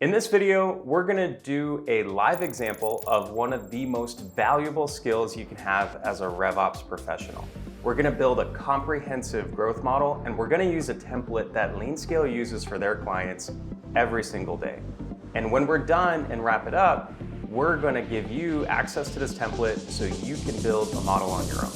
In this video, we're gonna do a live example of one of the most valuable skills you can have as a RevOps professional. We're gonna build a comprehensive growth model, and we're gonna use a template that LeanScale uses for their clients every single day. And when we're done and wrap it up, we're gonna give you access to this template so you can build a model on your own.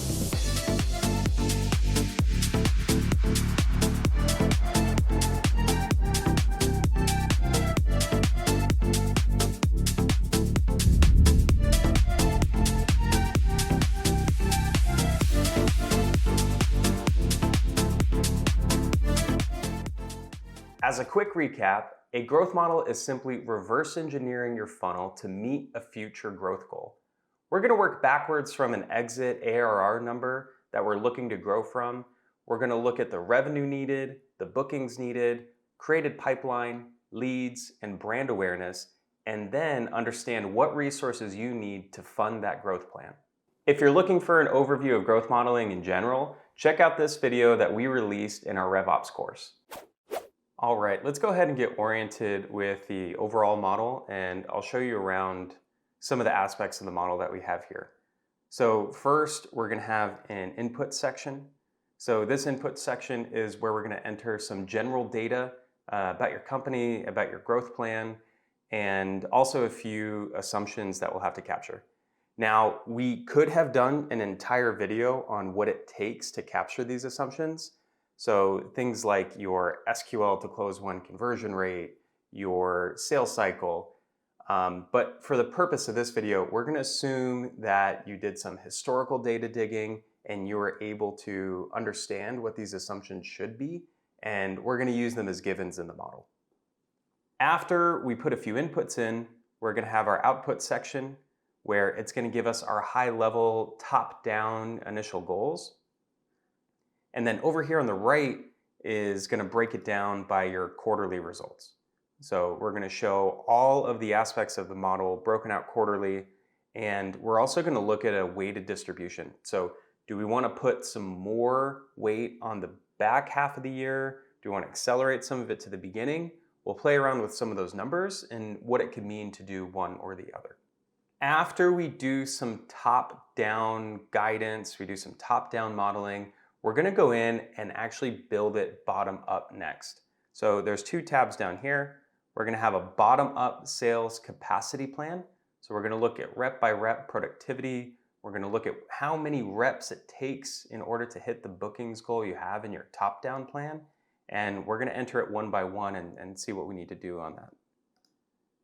As a quick recap, a growth model is simply reverse engineering your funnel to meet a future growth goal. We're going to work backwards from an exit ARR number that we're looking to grow from. We're going to look at the revenue needed, the bookings needed, created pipeline, leads, and brand awareness, and then understand what resources you need to fund that growth plan. If you're looking for an overview of growth modeling in general, check out this video that we released in our RevOps course. All right, let's go ahead and get oriented with the overall model, and I'll show you around some of the aspects of the model that we have here. So first, we're going to have an input section. So this input section is where we're going to enter some general data about your company, about your growth plan, and also a few assumptions that we'll have to capture. Now, we could have done an entire video on what it takes to capture these assumptions. So things like your SQL to close one conversion rate, your sales cycle. But for the purpose of this video, we're going to assume that you did some historical data digging and you were able to understand what these assumptions should be, and we're going to use them as givens in the model. After we put a few inputs in, we're going to have our output section where it's going to give us our high-level top-down initial goals. And then over here on the right is going to break it down by your quarterly results. So we're going to show all of the aspects of the model broken out quarterly, and we're also going to look at a weighted distribution. So do we want to put some more weight on the back half of the year? Do we want to accelerate some of it to the beginning? We'll play around with some of those numbers and what it could mean to do one or the other. After we do some top-down guidance, we do some top-down modeling, we're going to go in and actually build it bottom up next. So there's two tabs down here. We're going to have a bottom up sales capacity plan. So we're going to look at rep by rep productivity. We're going to look at how many reps it takes in order to hit the bookings goal you have in your top down plan. And we're going to enter it one by one and see what we need to do on that.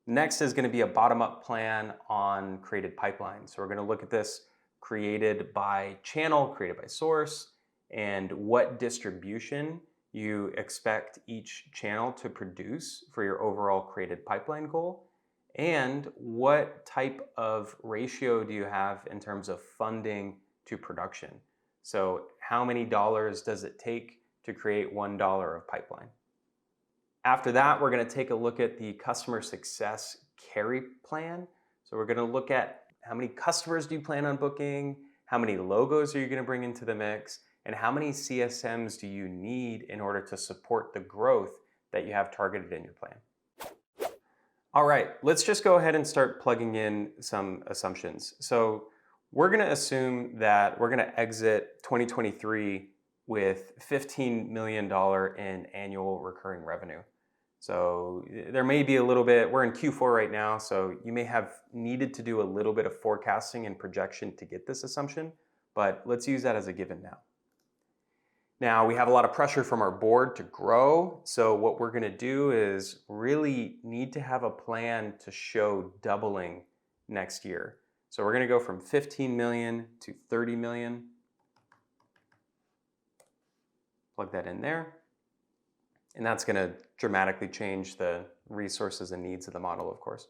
Next is going to be a bottom up plan on created pipeline. So we're going to look at this created by channel, created by source, and what distribution you expect each channel to produce for your overall created pipeline goal, and what type of ratio do you have in terms of funding to production. So how many dollars does it take to create $1 of pipeline? After that, we're going to take a look at the customer success carry plan. So we're going to look at how many customers do you plan on booking, how many logos are you going to bring into the mix, and how many CSMs do you need in order to support the growth that you have targeted in your plan. All right, let's just go ahead and start plugging in some assumptions. So we're going to assume that we're going to exit 2023 with $15 million in annual recurring revenue. So there may be a little bit, we're in Q4 right now, so you may have needed to do a little bit of forecasting and projection to get this assumption, but let's use that as a given now. Now, we have a lot of pressure from our board to grow, so what we're going to do is really need to have a plan to show doubling next year. So we're going to go from 15 million to 30 million. Plug that in there. And that's going to dramatically change the resources and needs of the model, of course.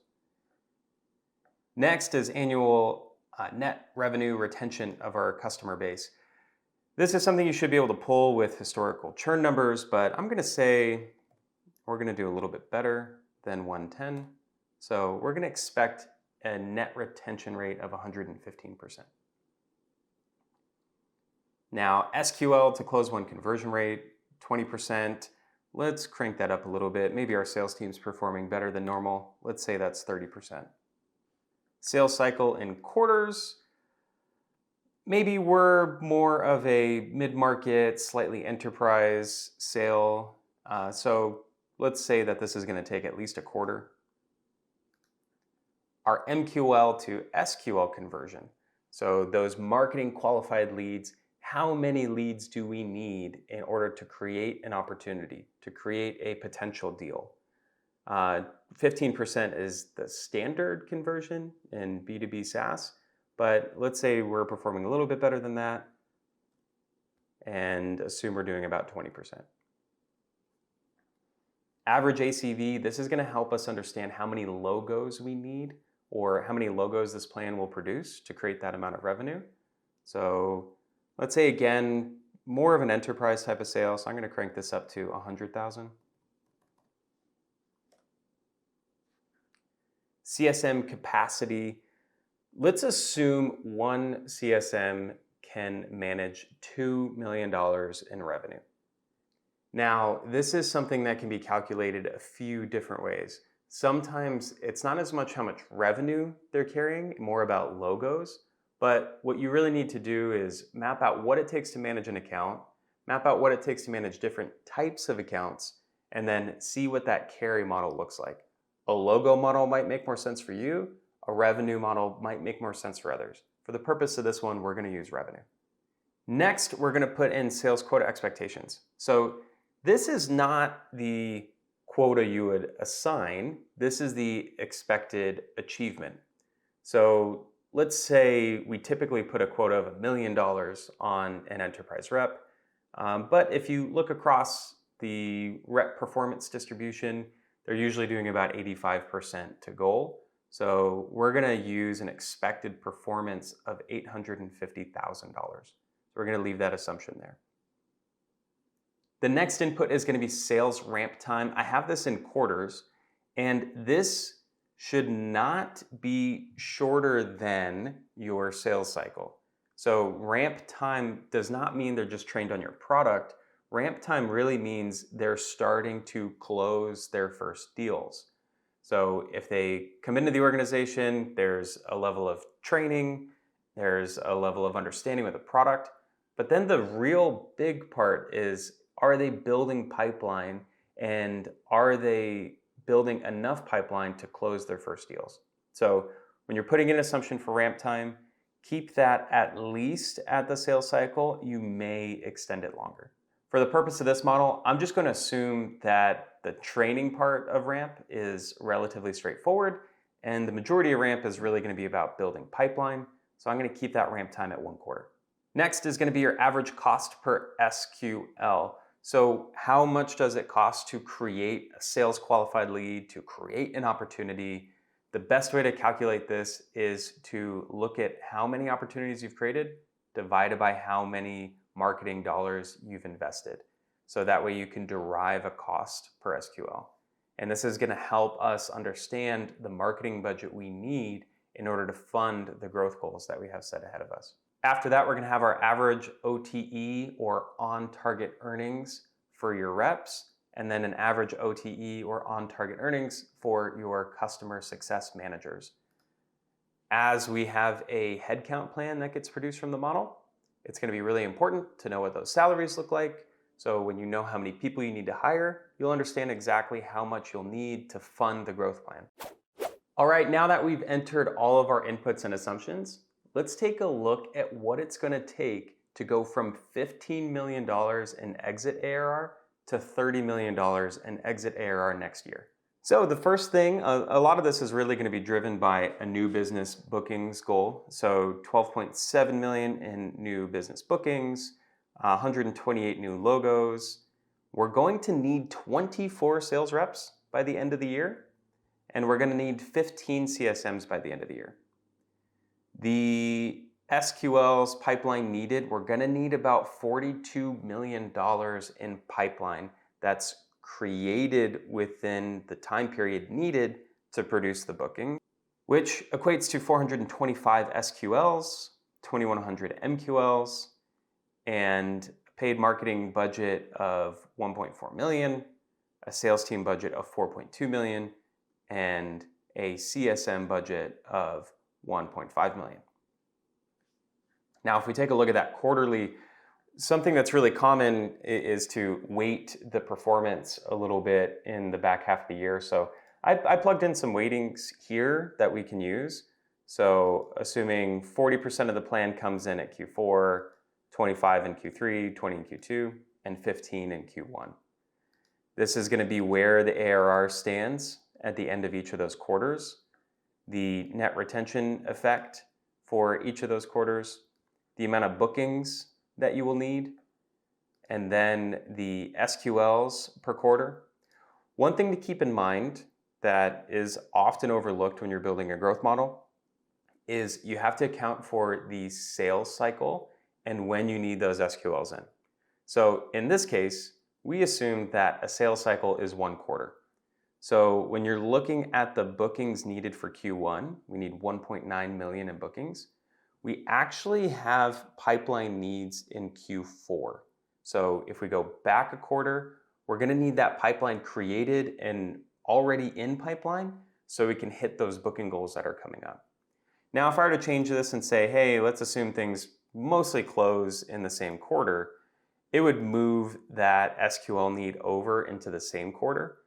Next is annual net revenue retention of our customer base. This is something you should be able to pull with historical churn numbers, but I'm going to say we're going to do a little bit better than 110. So we're going to expect a net retention rate of 115%. Now, SQL to close one conversion rate, 20%. Let's crank that up a little bit. Maybe our sales team's performing better than normal. Let's say that's 30%. Sales cycle in quarters. Maybe we're more of a mid-market, slightly enterprise sale. So let's say that this is going to take at least a quarter. Our MQL to SQL conversion. So those marketing qualified leads, how many leads do we need in order to create an opportunity, to create a potential deal? 15% is the standard conversion in B2B SaaS, but let's say we're performing a little bit better than that and assume we're doing about 20%. Average ACV, this is going to help us understand how many logos we need or how many logos this plan will produce to create that amount of revenue. So let's say, again, more of an enterprise type of sale. So I'm going to crank this up to 100,000. CSM capacity. Let's assume one CSM can manage $2 million in revenue. Now, this is something that can be calculated a few different ways. Sometimes it's not as much how much revenue they're carrying, more about logos. But what you really need to do is map out what it takes to manage an account, map out what it takes to manage different types of accounts, and then see what that carry model looks like. A logo model might make more sense for you. A revenue model might make more sense for others. For the purpose of this one, we're going to use revenue. Next, we're going to put in sales quota expectations. So this is not the quota you would assign. This is the expected achievement. So let's say we typically put a quota of $1 million on an enterprise rep. But if you look across the rep performance distribution, they're usually doing about 85% to goal. So we're going to use an expected performance of $850,000. So we're going to leave that assumption there. The next input is going to be sales ramp time. I have this in quarters, and this should not be shorter than your sales cycle. So ramp time does not mean they're just trained on your product. Ramp time really means they're starting to close their first deals. So if they come into the organization, there's a level of training, there's a level of understanding with the product, but then the real big part is, are they building pipeline, and are they building enough pipeline to close their first deals? So when you're putting in an assumption for ramp time, keep that at least at the sales cycle. You may extend it longer. For the purpose of this model, I'm just going to assume that the training part of ramp is relatively straightforward, and the majority of ramp is really going to be about building pipeline. So I'm going to keep that ramp time at 1 quarter. Next is going to be your average cost per SQL. So how much does it cost to create a sales qualified lead, to create an opportunity? The best way to calculate this is to look at how many opportunities you've created divided by how many marketing dollars you've invested. So that way you can derive a cost per SQL. And this is going to help us understand the marketing budget we need in order to fund the growth goals that we have set ahead of us. After that, we're going to have our average OTE or on-target earnings for your reps, and then an average OTE or on-target earnings for your customer success managers. As we have a headcount plan that gets produced from the model, it's going to be really important to know what those salaries look like. So when you know how many people you need to hire, you'll understand exactly how much you'll need to fund the growth plan. All right, now that we've entered all of our inputs and assumptions, let's take a look at what it's going to take to go from $15 million in exit ARR to $30 million in exit ARR next year. So the first thing, a lot of this is really going to be driven by a new business bookings goal. So 12.7 million in new business bookings, 128 new logos. We're going to need 24 sales reps by the end of the year, and we're going to need 15 CSMs by the end of the year. The SQL's pipeline needed, we're going to need about $42 million in pipeline that's created within the time period needed to produce the booking, which equates to 425 SQLs, 2,100 MQLs, and a paid marketing budget of 1.4 million. a sales team budget of 4.2 million, and a CSM budget of 1.5 million. Now, if we take a look at that quarterly, something that's really common is to weight the performance a little bit in the back half of the year. So I plugged in some weightings here that we can use. So assuming 40% of the plan comes in at Q4, 25 in Q3, 20 in Q2, and 15 in Q1. This is going to be where the ARR stands at the end of each of those quarters, the net retention effect for each of those quarters, the amount of bookings that you will need, and then the SQLs per quarter. One thing to keep in mind that is often overlooked when you're building a growth model is you have to account for the sales cycle and when you need those SQLs in. So in this case, we assume that a sales cycle is 1 quarter. So when you're looking at the bookings needed for Q1, we need 1.9 million in bookings. We actually have pipeline needs in Q4. So if we go back a quarter, we're going to need that pipeline created and already in pipeline so we can hit those booking goals that are coming up. Now, if I were to change this and say, hey, let's assume things mostly close in the same quarter, it would move that SQL need over into the same quarter.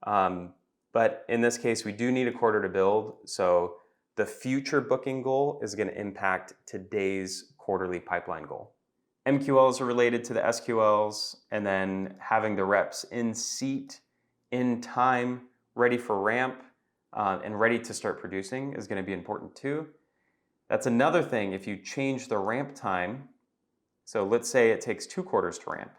But in this case, we do need a quarter to build. So the future booking goal is going to impact today's quarterly pipeline goal. MQLs are related to the SQLs, and then having the reps in seat, in time, ready for ramp, and ready to start producing is going to be important too. That's another thing. If you change the ramp time, so let's say it takes 2 quarters to ramp,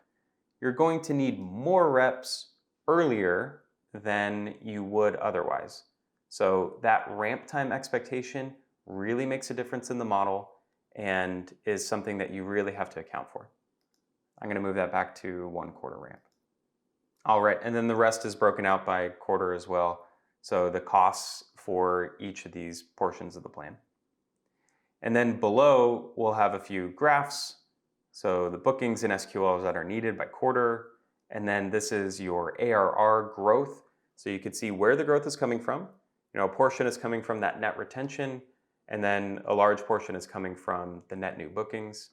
you're going to need more reps earlier than you would otherwise. So that ramp time expectation really makes a difference in the model and is something that you really have to account for. I'm going to move that back to 1 quarter ramp. All right, and then the rest is broken out by quarter as well. So the costs for each of these portions of the plan. And then below, we'll have a few graphs. So the bookings and SQLs that are needed by quarter. And then this is your ARR growth. So you can see where the growth is coming from. A portion is coming from that net retention, and then a large portion is coming from the net new bookings.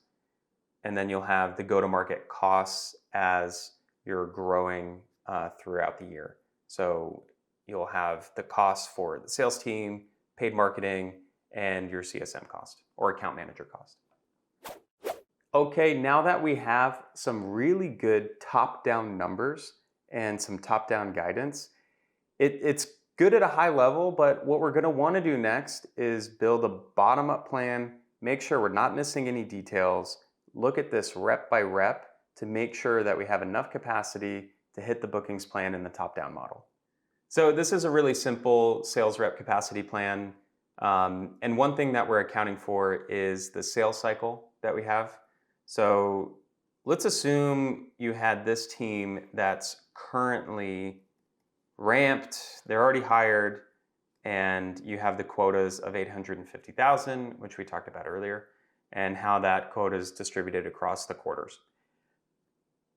And then you'll have the go-to-market costs as you're growing throughout the year. So you'll have the costs for the sales team, paid marketing, and your CSM cost or account manager cost. Okay, now that we have some really good top-down numbers and some top-down guidance, it's good at a high level, but what we're going to want to do next is build a bottom-up plan, make sure we're not missing any details, look at this rep by rep to make sure that we have enough capacity to hit the bookings plan in the top-down model. So this is a really simple sales rep capacity plan. And one thing that we're accounting for is the sales cycle that we have. So let's assume you had this team that's currently ramped, they're already hired, and you have the quotas of 850,000, which we talked about earlier, and how that quota is distributed across the quarters.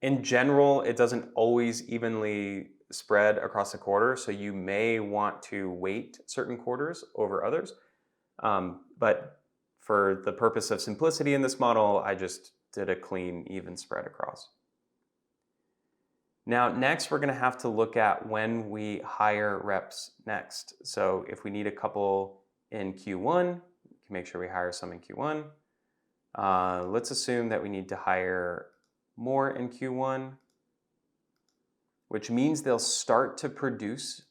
In general, it doesn't always evenly spread across the quarter, so you may want to weight certain quarters over others. But for the purpose of simplicity in this model, I just did a clean, even spread across. Now, next, we're going to have to look at when we hire reps next. So if we need a couple in Q1, we can make sure we hire some in Q1. Let's assume that we need to hire more in Q1, which means they'll start to produce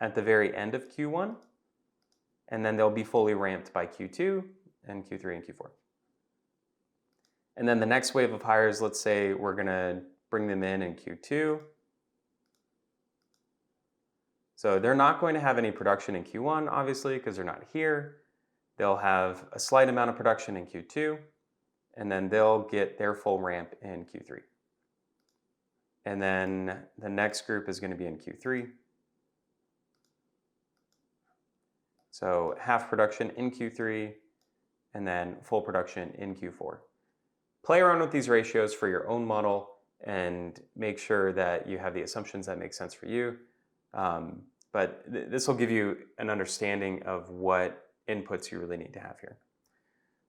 at the very end of Q1, and then they'll be fully ramped by Q2 and Q3 and Q4. And then the next wave of hires, let's say we're going to bring them in Q2. So they're not going to have any production in Q1, obviously, because they're not here. They'll have a slight amount of production in Q2, and then they'll get their full ramp in Q3. And then the next group is going to be in Q3. So half production in Q3, and then full production in Q4. Play around with these ratios for your own model, and make sure that you have the assumptions that make sense for you. But this will give you an understanding of what inputs you really need to have here.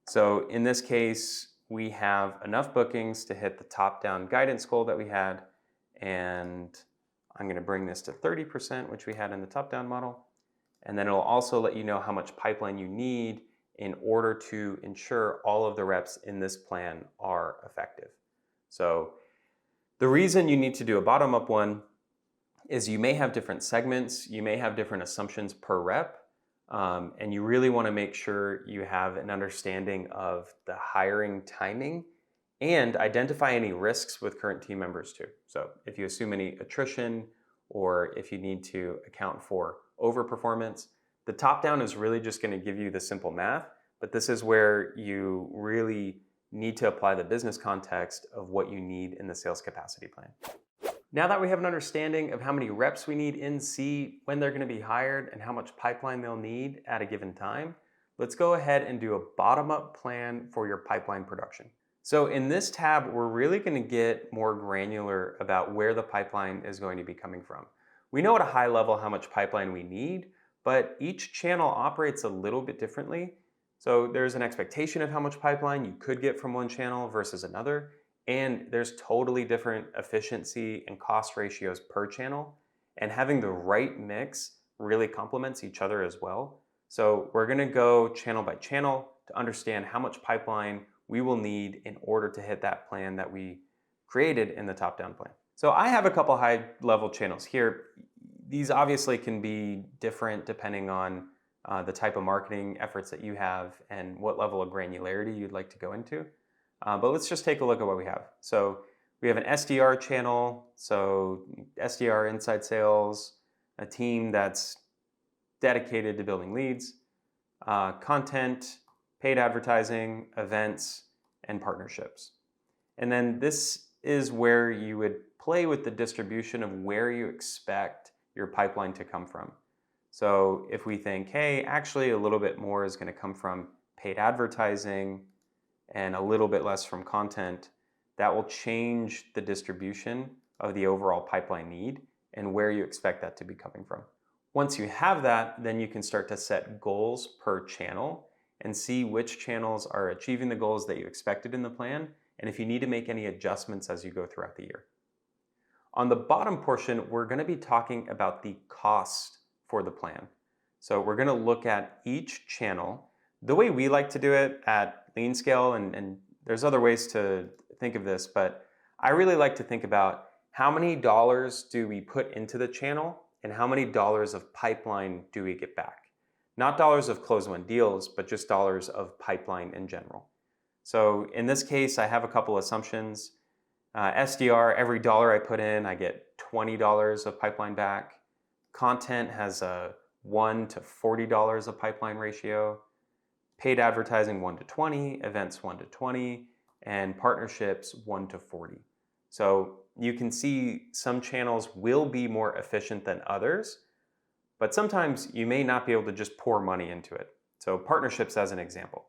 So in this case, we have enough bookings to hit the top-down guidance goal that we had, and I'm going to bring this to 30%, which we had in the top-down model. And then it'll also let you know how much pipeline you need in order to ensure all of the reps in this plan are effective. So the reason you need to do a bottom-up one is you may have different segments, you may have different assumptions per rep, and you really want to make sure you have an understanding of the hiring timing and identify any risks with current team members too. So if you assume any attrition or if you need to account for overperformance, the top-down is really just going to give you the simple math, but this is where you really need to apply the business context of what you need in the sales capacity plan. Now that we have an understanding of how many reps we need in seat, when they're going to be hired, and how much pipeline they'll need at a given time, let's go ahead and do a bottom-up plan for your pipeline production. So in this tab, we're really going to get more granular about where the pipeline is going to be coming from. We know at a high level how much pipeline we need, but each channel operates a little bit differently. So there's an expectation of how much pipeline you could get from one channel versus another, and there's totally different efficiency and cost ratios per channel, and having the right mix really complements each other as well. So we're going to go channel by channel to understand how much pipeline we will need in order to hit that plan that we created in the top-down plan. So I have a couple high-level channels here. These obviously can be different depending on the type of marketing efforts that you have and what level of granularity you'd like to go into. But let's just take a look at what we have. So we have an SDR channel, so SDR inside sales, a team that's dedicated to building leads, content, paid advertising, events, and partnerships. And then this is where you would play with the distribution of where you expect your pipeline to come from. So if we think, hey, actually a little bit more is going to come from paid advertising and a little bit less from content, that will change the distribution of the overall pipeline need and where you expect that to be coming from. Once you have that, then you can start to set goals per channel and see which channels are achieving the goals that you expected in the plan, and if you need to make any adjustments as you go throughout the year. On the bottom portion, we're going to be talking about the cost for the plan. So we're going to look at each channel. The way we like to do it at LeanScale, and there's other ways to think of this, but I really like to think about how many dollars do we put into the channel and how many dollars of pipeline do we get back. Not dollars of close-won deals, but just dollars of pipeline in general. So in this case, I have a couple assumptions. SDR, every dollar I put in, I get $20 of pipeline back. Content has a $1 to $40 of pipeline ratio. Paid advertising 1 to 20, events 1 to 20, and partnerships 1 to 40. So you can see some channels will be more efficient than others, but sometimes you may not be able to just pour money into it. So partnerships as an example.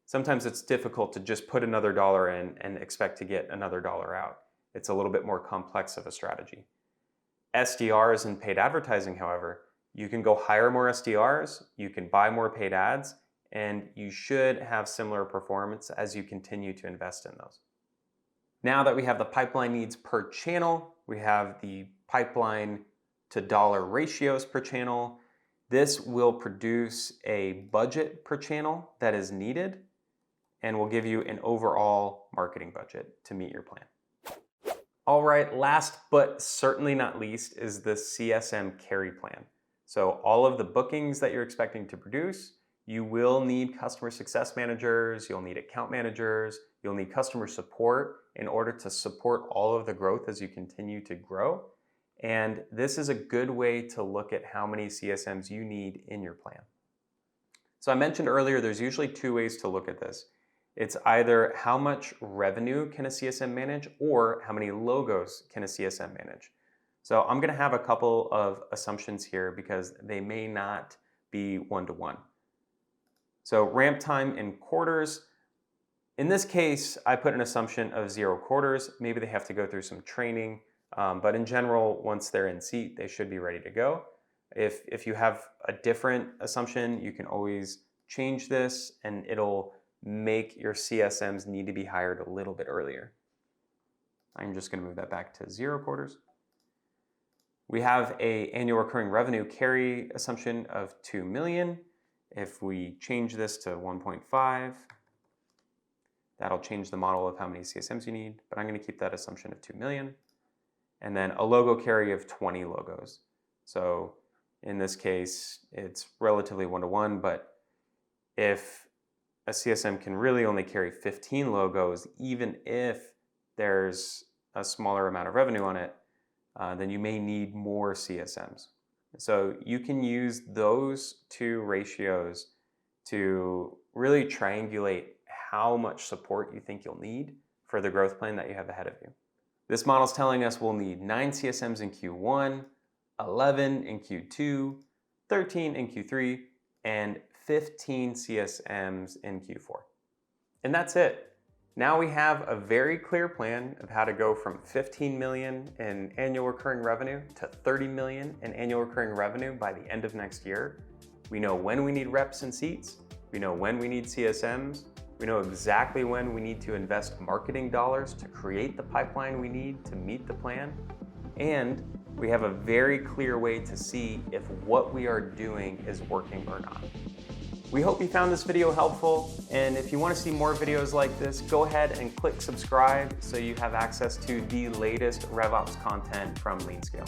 Sometimes it's difficult to just put another dollar in and expect to get another dollar out. It's a little bit more complex of a strategy. SDRs and paid advertising, however, you can go hire more SDRs, you can buy more paid ads, and you should have similar performance as you continue to invest in those. Now that we have the pipeline needs per channel, we have the pipeline to dollar ratios per channel. This will produce a budget per channel that is needed and will give you an overall marketing budget to meet your plan. All right, last but certainly not least is the CSM carry plan. So all of the bookings that you're expecting to produce, you will need customer success managers, you'll need account managers, you'll need customer support in order to support all of the growth as you continue to grow. And this is a good way to look at how many CSMs you need in your plan. So I mentioned earlier, there's usually two ways to look at this. It's either how much revenue can a CSM manage or how many logos can a CSM manage. So I'm going to have a couple of assumptions here because they may not be one-to-one. So ramp time in quarters. In this case, I put an assumption of 0 quarters. Maybe they have to go through some training, but in general, once they're in seat, they should be ready to go. If you have a different assumption, you can always change this and it'll make your CSMs need to be hired a little bit earlier. I'm just going to move that back to 0 quarters. We have an annual recurring revenue carry assumption of 2 million. If we change this to 1.5, that'll change the model of how many CSMs you need, but I'm going to keep that assumption of 2 million. And then a logo carry of 20 logos. So in this case, it's relatively one-to-one, but if a CSM can really only carry 15 logos, even if there's a smaller amount of revenue on it, then you may need more CSMs. So you can use those two ratios to really triangulate how much support you think you'll need for the growth plan that you have ahead of you. This model is telling us we'll need 9 CSMs in Q1, 11 in Q2, 13 in Q3, and 15 CSMs in Q4. And that's it. Now we have a very clear plan of how to go from 15 million in annual recurring revenue to 30 million in annual recurring revenue by the end of next year. We know when we need reps and seats. We know when we need CSMs. We know exactly when we need to invest marketing dollars to create the pipeline we need to meet the plan. And we have a very clear way to see if what we are doing is working or not. We hope you found this video helpful, and if you want to see more videos like this, go ahead and click subscribe so you have access to the latest RevOps content from LeanScale.